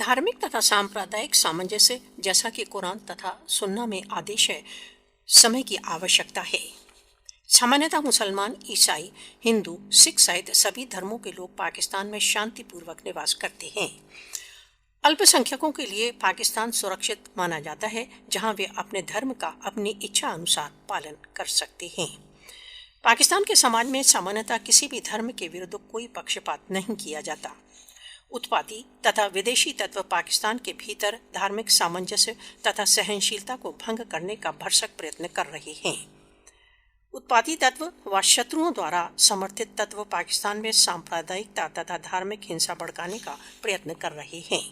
धार्मिक तथा सांप्रदायिक सामंजस्य, जैसा कि कुरान तथा सुन्ना में आदेश है, समय की आवश्यकता है। सामान्यतः मुसलमान, ईसाई, हिंदू, सिख सहित सभी धर्मों के लोग पाकिस्तान में शांतिपूर्वक निवास करते हैं। अल्पसंख्यकों के लिए पाकिस्तान सुरक्षित माना जाता है, जहां वे अपने धर्म का अपनी इच्छा अनुसार पालन कर सकते हैं। पाकिस्तान के समाज में सामान्यतः किसी भी धर्म के विरुद्ध कोई पक्षपात नहीं किया जाता। उत्पाती तथा विदेशी तत्व पाकिस्तान के भीतर धार्मिक सामंजस्य तथा सहनशीलता को भंग करने का भरसक प्रयत्न कर रहे हैं। उत्पाती तत्व व शत्रुओं द्वारा समर्थित तत्व पाकिस्तान में सांप्रदायिकता तथा धार्मिक हिंसा भड़काने का प्रयत्न कर रहे हैं।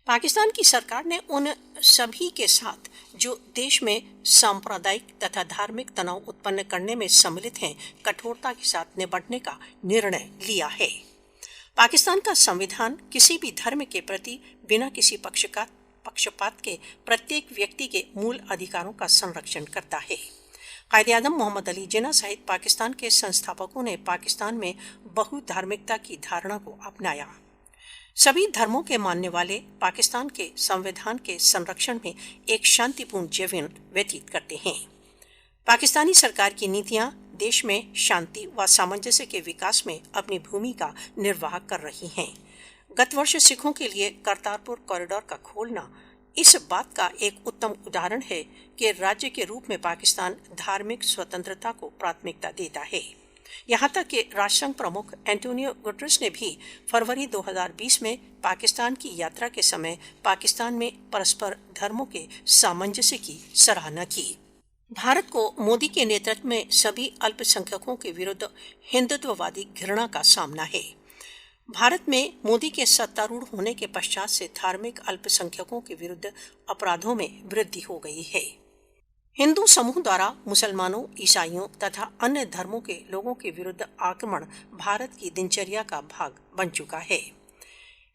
पाकिस्तान की सरकार ने उन सभी के साथ जो देश में सांप्रदायिक तथा धार्मिक तनाव उत्पन्न करने में सम्मिलित हैं, कठोरता के साथ निपटने का निर्णय लिया है। पाकिस्तान का संविधान किसी भी धर्म के प्रति बिना किसी पक्षपात के प्रत्येक व्यक्ति के मूल अधिकारों का संरक्षण करता है। कायदे-ए-आज़म मोहम्मद अली जिन्ना सहित पाकिस्तान के संस्थापकों ने पाकिस्तान में बहुधार्मिकता की धारणा को अपनाया। सभी धर्मों के मानने वाले पाकिस्तान के संविधान के संरक्षण में एक शांतिपूर्ण जीवन व्यतीत करते हैं। पाकिस्तानी सरकार की नीतियां देश में शांति व सामंजस्य के विकास में अपनी भूमिका निर्वाह कर रही हैं। गत वर्ष सिखों के लिए करतारपुर कॉरिडोर का खोलना इस बात का एक उत्तम उदाहरण है कि राज्य के रूप में पाकिस्तान धार्मिक स्वतंत्रता को प्राथमिकता देता है। यहाँ तक कि राष्ट्रसंघ प्रमुख एंटोनियो गुटेरेस ने भी फरवरी 2020 में पाकिस्तान की यात्रा के समय पाकिस्तान में परस्पर धर्मों के सामंजस्य की सराहना की। भारत को मोदी के नेतृत्व में सभी अल्पसंख्यकों के विरुद्ध हिंदुत्ववादी घृणा का सामना है। भारत में मोदी के सत्तारूढ़ होने के पश्चात से धार्मिक अल्पसंख्यकों के विरुद्ध अपराधों में वृद्धि हो गई है। हिंदू समूह द्वारा मुसलमानों, ईसाइयों तथा अन्य धर्मों के लोगों के विरुद्ध आक्रमण भारत की दिनचर्या का भाग बन चुका है।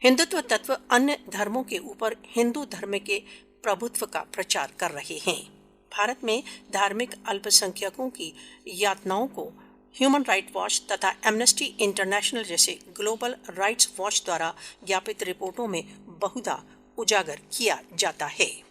हिंदुत्व तत्व अन्य धर्मों के ऊपर हिंदू धर्म के प्रभुत्व का प्रचार कर रहे हैं। भारत में धार्मिक अल्पसंख्यकों की यातनाओं को ह्यूमन राइट वॉच तथा एमनेस्टी इंटरनेशनल जैसे ग्लोबल राइट्स वॉच द्वारा ज्ञापित रिपोर्टों में बहुधा उजागर किया जाता है।